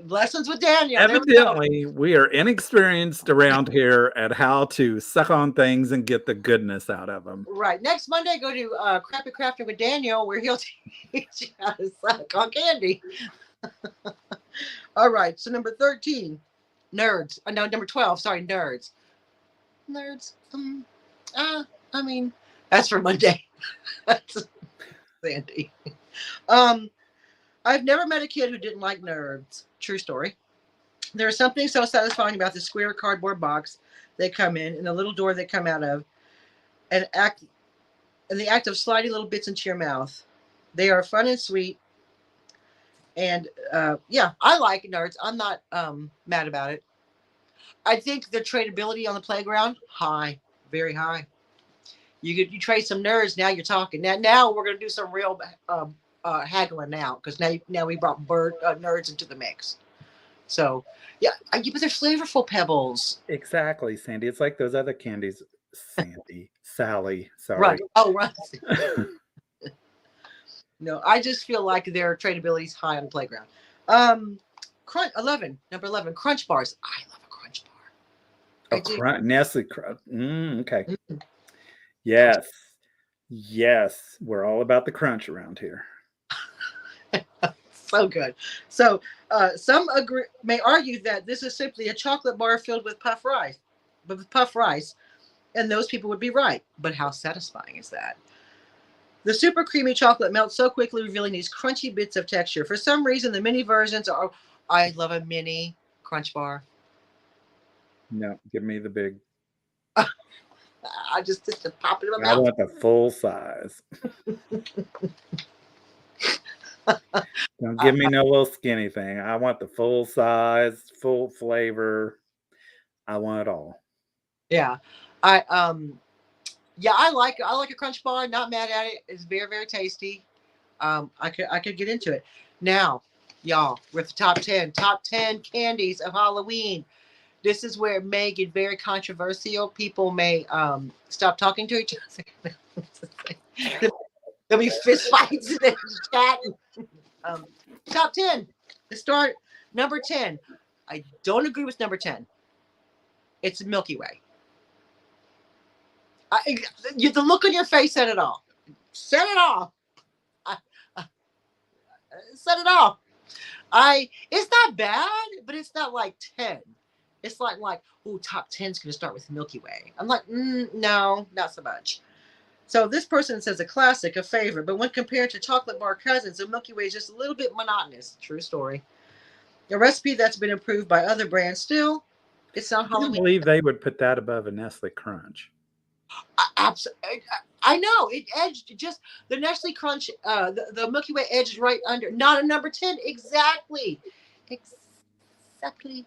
Lessons with Daniel. Evidently, we are inexperienced around here at how to suck on things and get the goodness out of them. Right. Next Monday, go to Crappy Crafter with Daniel, where he'll teach you how to suck on candy. All right. So number 13, nerds. No, number 12. Sorry, nerds. Nerds. I mean, that's for Monday. That's Sandy. I've never met a kid who didn't like nerds. True story. There's something so satisfying about the square cardboard box they come in and the little door they come out of, and the act of sliding little bits into your mouth. They are fun and sweet. And yeah, I like nerds. I'm not mad about it. I think the tradability on the playground, high, very high. You trade some nerds, now you're talking. Now we're gonna do some real haggling now, because now we brought nerds into the mix. So yeah, but they're flavorful pebbles. Exactly, Sandy. It's like those other candies. Sally. Sorry. Right. Oh, right. No, I just feel like their tradability is high on the playground. Number 11, Crunch Bars. I love a Crunch Bar. Nestle Crunch. Okay. Yes. We're all about the crunch around here. So good. So some may argue that this is simply a chocolate bar filled with puff rice, and those people would be right. But how satisfying is that? The super creamy chocolate melts so quickly, revealing these crunchy bits of texture. For some reason, the mini versions are. I love a mini Crunch Bar. No, give me the big. I just pop it in my I mouth. want the full size. Don't give me no little skinny thing. I want the full size, full flavor. I want it all. Yeah, I like a Crunch Bar. Not mad at it. It's very, very tasty. I could get into it. Now, y'all, with the top 10 candies of Halloween. This is where it may get very controversial. People may stop talking to each other. There'll be fist fights in the chat. Top 10. Let's start. Number 10. I don't agree with number 10. It's Milky Way. The look on your face said it all. Said it all. Said it all. It's not bad, but it's not like 10. It's like, oh, top 10 is going to start with Milky Way. I'm like, no, not so much. So this person says a classic, a favorite, but when compared to chocolate bar cousins, the Milky Way is just a little bit monotonous. True story. A recipe that's been improved by other brands. Still, it's not I can't Halloween. believe they would put that above a Nestle Crunch. I know it edged just the Nestle Crunch, the Milky Way edged right under, not a number 10. Exactly. Exactly.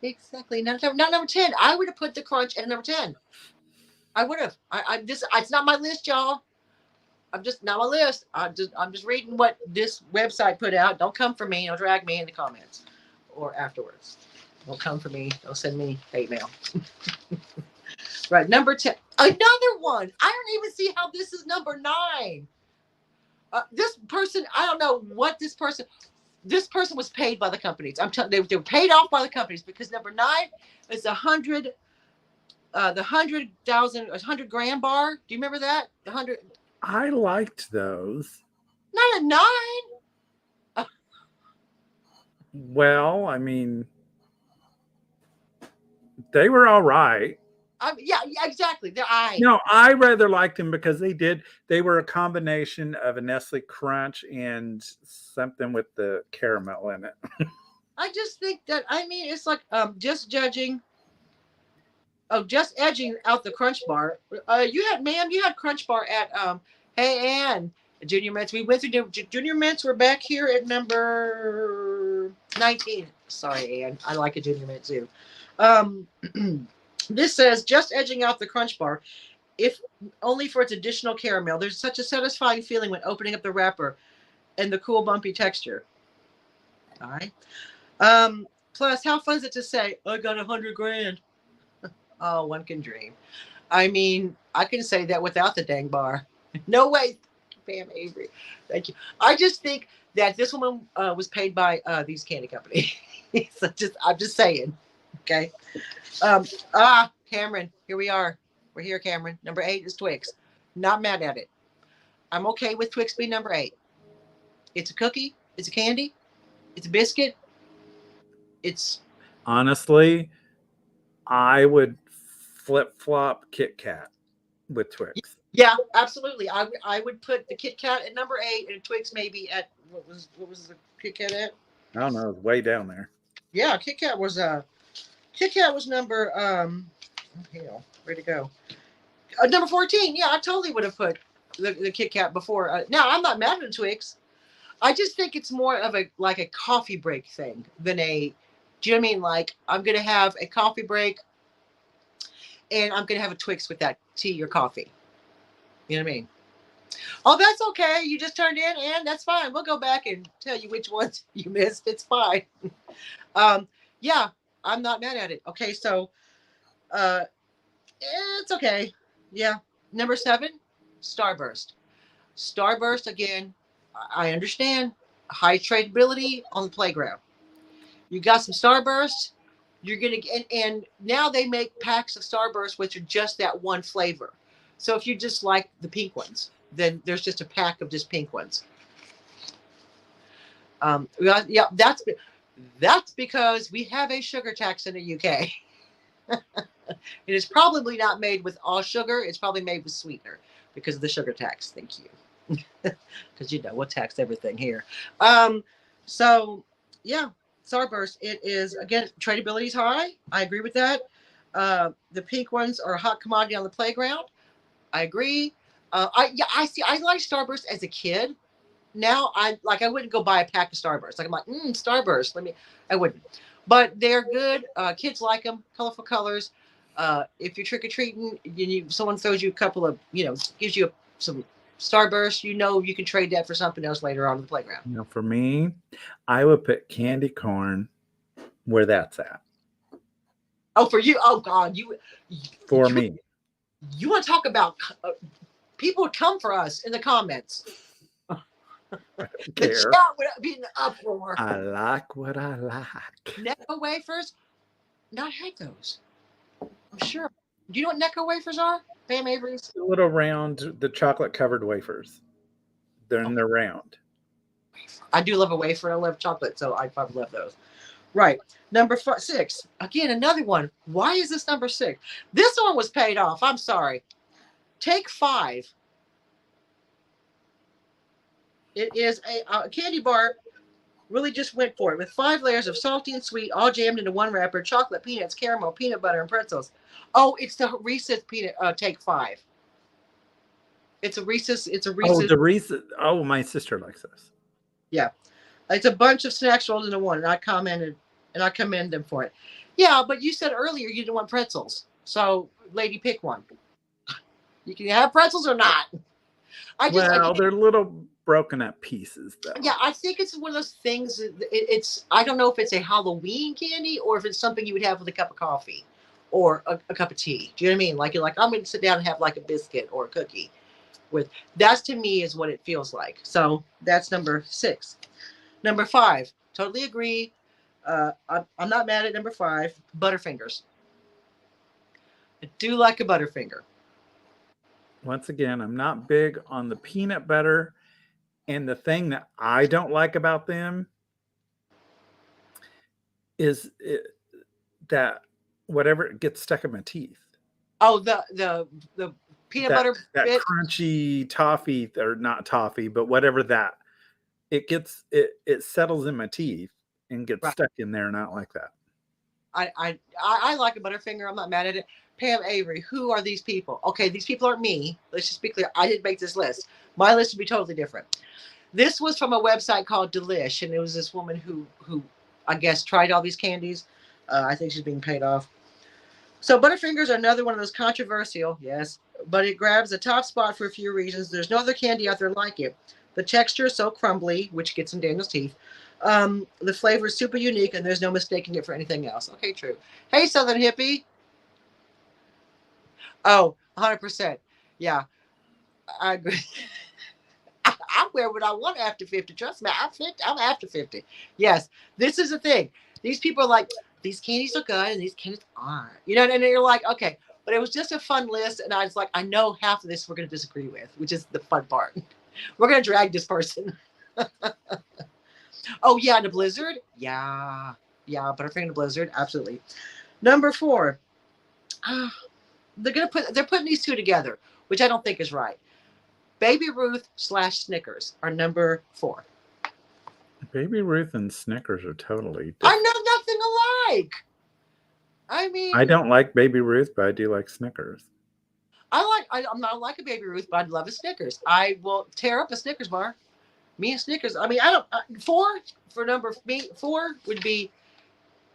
Exactly. Not number 10. I would have put the Crunch at number 10. I would have. I just, it's not my list, y'all. I'm just not my list. I'm just reading what this website put out. Don't come for me. Don't drag me in the comments or afterwards. Don't come for me. Don't send me hate mail. Right, number 10. Another one. I don't even see how this is number 9. This person, I don't know what this person was paid by the companies. I'm telling you, they were paid off by the companies, because number 9 is 100, the 100 gram bar. Do you remember that? The 100. I liked those. Not a 9. Well, I mean, they were all right. Yeah, exactly. No, I rather liked them because they were a combination of a Nestle Crunch and something with the caramel in it. I just think that, I mean, it's like just edging out the Crunch Bar. You had Crunch Bar at hey, Ann, Junior Mints. We went through Junior Mints. We're back here at number 19. Sorry, Ann. I like a Junior Mint too. This says just edging out the Crunch Bar, if only for its additional caramel. There's such a satisfying feeling when opening up the wrapper and the cool bumpy texture. All right. Plus, how fun is it to say, I got 100 grand? Oh, one can dream. I mean, I can say that without the dang bar. No way, Pam Avery. Thank you. I just think that this woman was paid by these candy companies. So I'm just saying. Okay. Cameron, here we are. We're here, Cameron. Number 8 is Twix. Not mad at it. I'm okay with Twix being number 8. It's a cookie. It's a candy. It's a biscuit. It's honestly, I would flip-flop Kit Kat with Twix. Yeah, absolutely. I would put the Kit Kat at number 8 and Twix maybe at what was the Kit Kat at? I don't know, it's way down there. Yeah, Kit Kat was number hell, where'd it go? Number 14. Yeah, I totally would have put the Kit Kat before. Now I'm not mad at Twix. I just think it's more of a coffee break thing than a. Do you know what I mean? Like, I'm gonna have a coffee break, and I'm gonna have a Twix with that tea or coffee. You know what I mean? Oh, that's okay. You just turned in, and that's fine. We'll go back and tell you which ones you missed. It's fine. Yeah, I'm not mad at it. Okay, so, it's okay. Yeah, number 7, Starburst. Starburst again. I understand high tradability on the playground. You got some Starburst. You're gonna and now they make packs of Starburst which are just that one flavor. So if you just like the pink ones, then there's just a pack of just pink ones. Yeah, that's because we have a sugar tax in the UK. It is probably not made with all sugar. It's probably made with sweetener because of the sugar tax. Thank you. Because we'll tax everything here. So yeah, Starburst. It is, again, tradability is high. I agree with that. The pink ones are a hot commodity on the playground. I agree. I like Starburst as a kid. Now I wouldn't go buy a pack of Starburst. Like, I'm like, Starburst. I wouldn't. But they're good. Kids like them. Colorful colors. If you're trick or treating, someone throws you a couple of, gives you some Starburst, you can trade that for something else later on in the playground. For me, I would put candy corn where that's at. Oh, for you? Oh God, For me. You want to talk about people would come for us in the comments. The chat would be in an uproar. I like what I like. Necco wafers, not had those. I'm sure. Do you know what Necco wafers are? Pam Avery's? The little round, the chocolate covered wafers. They're round. I do love a wafer. I love chocolate, so I probably love those. Right. Number 6. Again, another one. Why is this number 6? This one was paid off. I'm sorry. Take 5. It is a candy bar. Really just went for it with 5 layers of salty and sweet, all jammed into one wrapper: chocolate, peanuts, caramel, peanut butter, and pretzels. Oh, it's the Reese's peanut. Take 5. It's a Reese's. It's a Oh, Reese's. the Reese's. Oh, my sister likes this. Yeah, it's a bunch of snacks rolled into one, and I commend them for it. Yeah, but you said earlier you didn't want pretzels, so lady, pick one. You can have pretzels or not. They're little broken up pieces, though. Yeah, I think it's one of those things. It's I don't know if it's a Halloween candy or if it's something you would have with a cup of coffee or a cup of tea. Do you know what I mean? Like you're like, I'm going to sit down and have like a biscuit or a cookie with. That's to me is what it feels like. So that's number 6. Number 5, totally agree. I'm not mad at number 5. Butterfingers. I do like a Butterfinger. Once again, I'm not big on the peanut butter. And the thing that I don't like about them is that whatever gets stuck in my teeth. Oh, the peanut butter. That crunchy toffee, or not toffee, but whatever that. It settles in my teeth and gets stuck in there, and I don't like that. I like a Butterfinger. I'm not mad at it. Pam Avery, who are these people? Okay, these people aren't me. Let's just be clear. I didn't make this list. My list would be totally different. This was from a website called Delish, and it was this woman who I guess tried all these candies. I think she's being paid off. So Butterfingers are another one of those controversial, yes, but it grabs the top spot for a few reasons. There's no other candy out there like it. The texture is so crumbly, which gets in Daniel's teeth. The flavor is super unique, and there's no mistaking it for anything else. Okay, true. Hey, Southern Hippie. Oh, 100%. Yeah, I agree. I wear what I want after 50. Trust me, I'm after 50. Yes, this is the thing. These people are like, these candies are good and these candies aren't. You know, and you're like, okay. But it was just a fun list. And I was like, I know half of this we're going to disagree with, which is the fun part. We're going to drag this person. Oh, yeah, the Blizzard. Yeah, Butterfinger the Blizzard. Absolutely. Number 4. They're putting these two together, which I don't think is right. Baby Ruth / Snickers are number 4. Baby Ruth and Snickers are totally different. I know nothing alike. I mean, I don't like Baby Ruth, but I do like Snickers. I'm not like a Baby Ruth, but I'd love a Snickers. I will tear up a Snickers bar. Me and Snickers. I mean, I don't. 4 for number me. 4 would be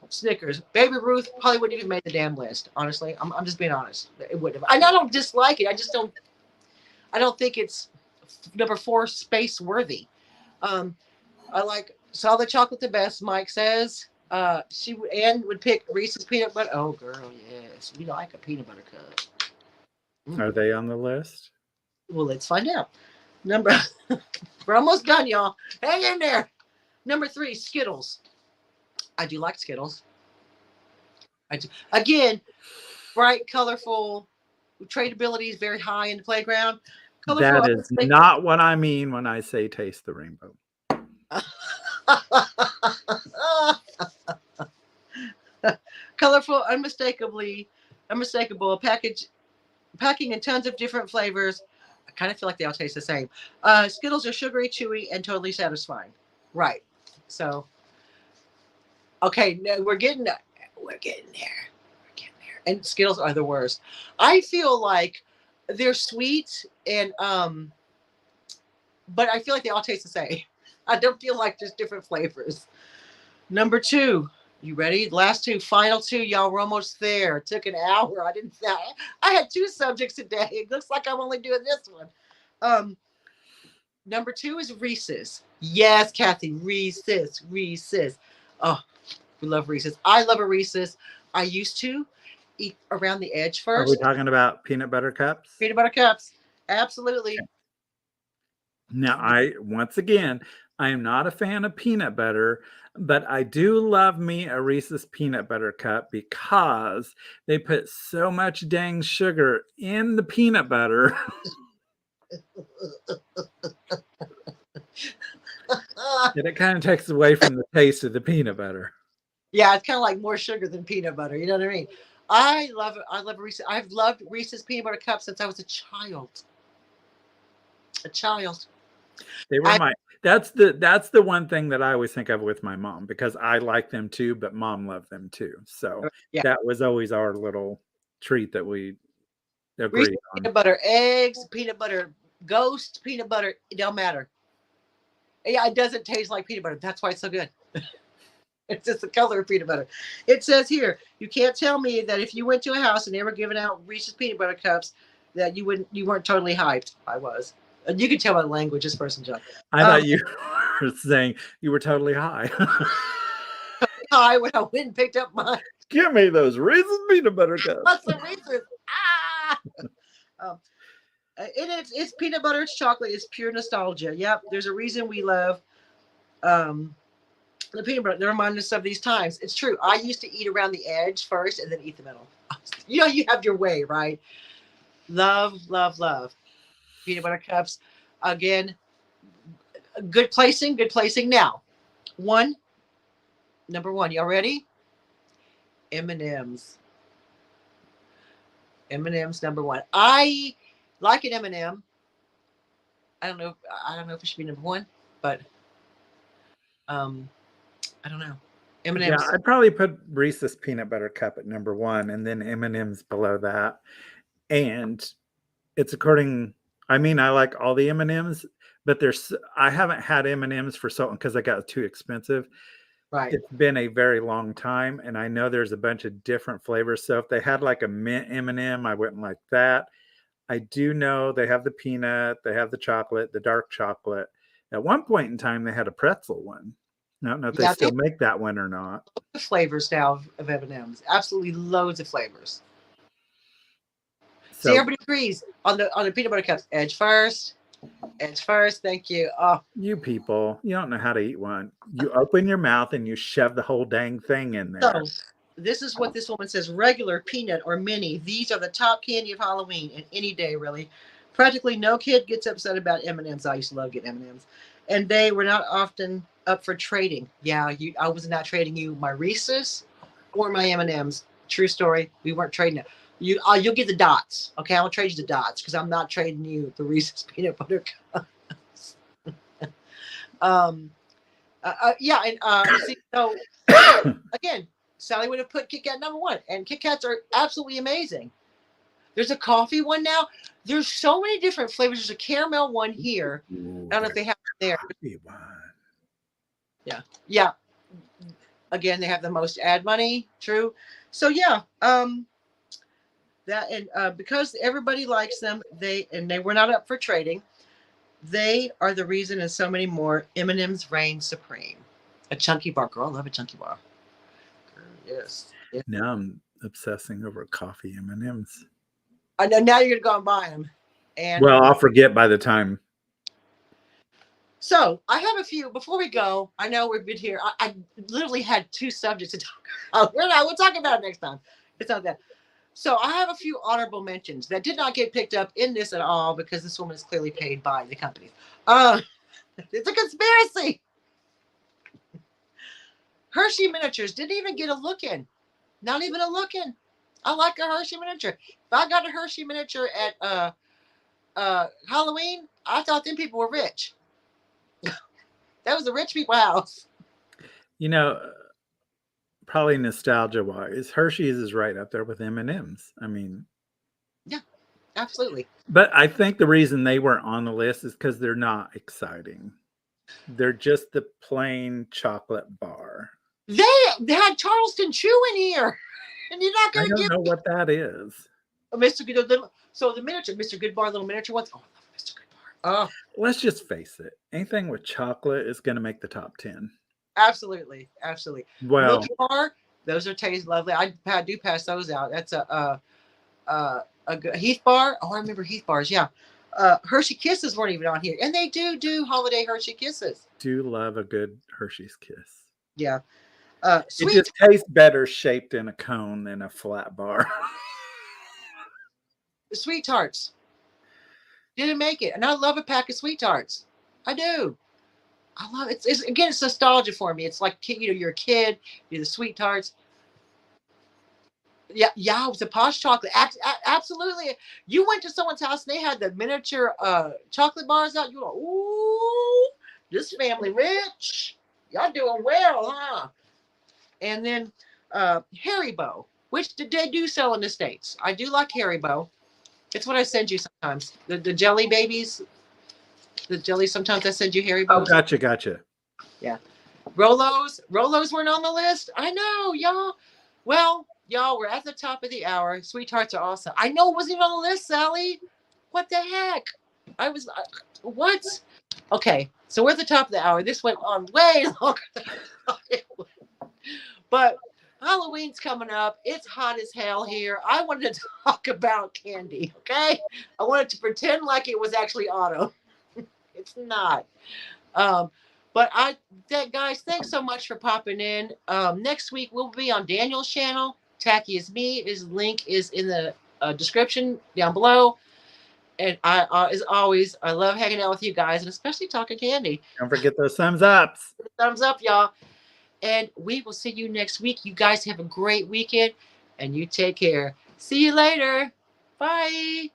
Snickers. Baby Ruth probably wouldn't even make the damn list. Honestly, I'm just being honest. It wouldn't have. I don't dislike it. I just don't. I don't think it's number 4 space worthy. I like solid chocolate the best. Mike says Anne would pick Reese's peanut butter. Oh, girl, yes, we like a peanut butter cup. Are they on the list? Well, let's find out. We're almost done, y'all. Hang in there. Number 3, Skittles. I do like Skittles. I do. Again, bright, colorful. Tradability is very high in the playground. Colorful, that is not what I mean when I say taste the rainbow. Colorful, unmistakable packing in tons of different flavors. I kind of feel like they all taste the same. Skittles are sugary, chewy, and totally satisfying. Right. So, okay, we're getting there. And Skittles are the worst. I feel like they're sweet and but I feel like they all taste the same. I don't feel like there's different flavors. Number 2, you ready? Last 2, final 2, y'all. We're almost there. It took an hour. I had 2 subjects today. It looks like I'm only doing this one. Number 2 is Reese's. Yes, Kathy, Reese's. Oh, we love Reese's. I love a Reese's. I used to eat around the edge first. Are we talking about peanut butter cups? Peanut butter cups. Absolutely. Now, once again, I am not a fan of peanut butter, but I do love me a Reese's peanut butter cup because they put so much dang sugar in the peanut butter. And it kind of takes away from the taste of the peanut butter. Yeah, it's kind of like more sugar than peanut butter. You know what I mean? I love it. I love Reese's. I've loved Reese's peanut butter cups since I was a child. A child. They were I my that's the one thing that I always think of with my mom because I like them too, but mom loved them too. So yeah. that was always our little treat that we Reese's agreed on. peanut butter eggs, peanut butter ghost, peanut butter. It don't matter. Yeah, it doesn't taste like peanut butter. That's why it's so good. It's just the color of peanut butter. It says here, you can't tell me that if you went to a house and they were giving out Reese's peanut butter cups, that you weren't totally hyped. I was. And you can tell by the language this person, John. I Um, thought you were saying you were totally high. hi when I went and picked up my Give me those Reese's peanut butter cups. what's the Reese's? Ah. Um, it's peanut butter, it's chocolate, it's pure nostalgia. Yep, there's a reason we love the peanut butter. They remind us of these times. It's true. I used to eat around the edge first and then eat the middle. You know, you have your way, right? Love, love, love. Peanut butter cups. Again, good placing, good placing. Now, number one. Y'all ready? M&M's. M&M's number one. I like an M&M. I don't know. I don't know if it should be number one, but I don't know. Yeah, M&M's. I'd probably put Reese's peanut butter cup at number one, and then M&M's below that. And it's according. I mean, I like all the M&M's, but I haven't had M&M's for so long because I got too expensive. Right. It's been a very long time, and I know there's a bunch of different flavors. So if they had like a mint M&M, I wouldn't like that. I do know they have the peanut, they have the chocolate, the dark chocolate. At one point in time, they had a pretzel one. I don't know if they Yeah, still make that one or not. the flavors now of M&M's. Absolutely loads of flavors. See, So everybody agrees on the peanut butter cups. Edge first. Edge first. Thank you. Oh, you people, you don't know how to eat one. You open your mouth and you shove the whole dang thing in there. so this is what this woman says: regular, peanut, or mini. These are the top candy of Halloween and any day, really. Practically no kid gets upset about M&Ms. I used to love getting M&Ms, and they were not often up for trading. Yeah, I was not trading you my Reese's or my M&Ms. True story. We weren't trading it. You'll get the dots. Okay, I'll trade you the dots because I'm not trading you the Reese's peanut butter cups. Yeah, and see, so again, Sally would have put Kit Kat number one, and Kit Kats are absolutely amazing. There's a coffee one now. There's so many different flavors. There's a caramel one here. Ooh, I don't know if they have it there. one. Yeah, yeah. Again, they have the most ad money. True. So yeah, that and because everybody likes them, they were not up for trading. They are the reason, and so many more. M&M's reign supreme. A chunky bar, girl. I love a chunky bar. Yes. Yes. Now I'm obsessing over coffee M&Ms. I know now you're gonna go and buy them. And Well, I'll forget by the time. so I have a few. Before we go, I know we've been here. I literally had two subjects to talk about. We'll talk about it next time. It's not that. So I have a few honorable mentions that did not get picked up in this at all because this woman is clearly paid by the company. It's a conspiracy. Hershey miniatures didn't even get a look in. Not even a look in. I like a Hershey miniature. If I got a Hershey miniature at Halloween, I thought them people were rich. That was the rich people house. You know, probably nostalgia wise, Hershey's is right up there with M&M's. I mean, yeah, absolutely. But I think the reason they weren't on the list is because they're not exciting. They're just the plain chocolate bar. They had Charleston Chew in here, and you're not I going to don't give know me what that is. Mr. Good. So the miniature, Mr. Goodbar, little miniature ones. Oh, I love Mr. Goodbar. Oh, Let's just face it. Anything with chocolate is going to make the top 10. absolutely, absolutely. Well, Milky Bar, those are taste lovely. I do pass those out. That's a good Heath Bar. Oh, I remember Heath Bars. Yeah. Hershey Kisses weren't even on here, and they do holiday Hershey Kisses. Do love a good Hershey's Kiss. Yeah. It just tastes better shaped in a cone than a flat bar. Sweet Tarts didn't make it, and I love a pack of Sweet Tarts. I do. I love it. It's again, it's nostalgia for me. It's like, you know, you're a kid, you're the sweet tarts. Yeah, yeah, it was a posh chocolate. Absolutely. You went to someone's house and they had the miniature chocolate bars out. You were like, ooh, this family rich. Y'all doing well, huh? And then Haribo, which they do sell in the States. I do like Haribo. It's what I send you sometimes. The jelly babies, the jelly. Sometimes I send you Oh, Haribo. gotcha. Yeah. Rolos weren't on the list. I know, y'all. Well, y'all, we're at the top of the hour. Sweethearts are awesome. I know it wasn't even on the list, Sally. What the heck? I was what? Okay, so we're at the top of the hour. This went on way longer than I thought it would. But Halloween's coming up. It's hot as hell here. I wanted to talk about candy, okay? I wanted to pretend like it was actually autumn. It's not. Um, but guys, thanks so much for popping in. Next week we'll be on Daniel's channel. Tacky is me. His link is in the description down below. And as always, I love hanging out with you guys, and especially talking candy. Don't forget those thumbs ups. Thumbs up, y'all. And we will see you next week. You guys have a great weekend, and you take care. See you later. Bye.